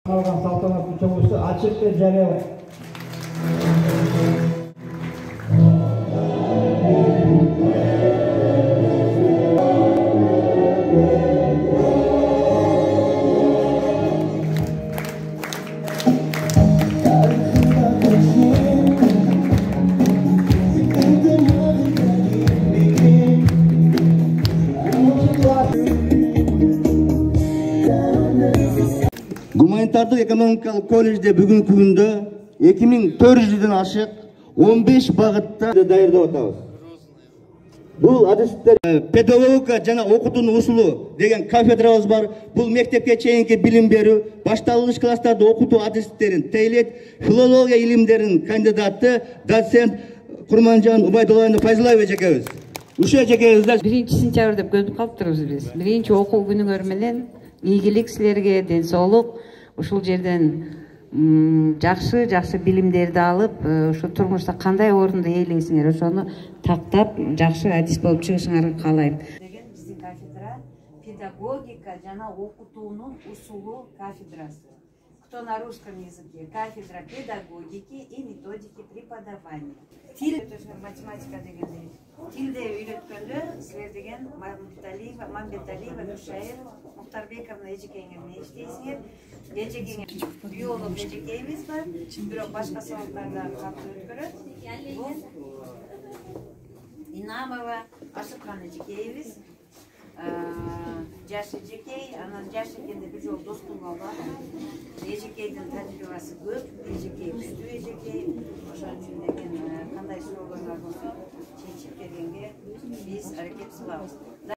Kalgan saltanatlı çavuşu açık ve жария. Гуманитардык экономикалык колледжде бүгүнкү күндө 2400дөн ашык 15 багытта даярдап атабыз. Бул адистер педагогика жана окутуунун усулу деген кафедрабыз бар. Бул мектепке чейинки билим берүү, башталгыч класстарда окутуу адистерин тейлет, филология илимдеринин кандидаты, доцент Курманжан Убайдуллаевна Файзуллаева эжекебиз. Ушул эжекебизде 1-сентябрь деп көтүп калыптырбыз биз. Биринчи окуу күнүңөр менен ийгилик силерге, ден соолук. Ушул жерден жакшы билимдерди алып, ушу турмушта кандай орунду ээлейсиңер, ошону тактап, жакшы адис болуп чыгышыңарды каалайм. Деген биздин кафедра педагогика жана окутуунун усулу кафедрасы. Кто на русском языке? Кафедра педагогики и методики преподавания. Тил, математика дегенде. Тилде үйрөткөндө силер деген Мамбеталиева, Нуршайыр, Мухтарбековна эжекеңер эмне иштейсиңер? Эжекеңер биолог эжекейбиз бар, бирок башка сабактарда катуу өткөрөт. Бул Инамова Ашыкхан эжекейбиз. Жаш эжекей, анан жаш экенде бир жолу достук алгам. Эжекейдин тажрыйбасы көп, эжекей күчтүү эжекей. Ошон үчүн деген кандай суроолор болсо чечип бергенге биз аракет кылабыз.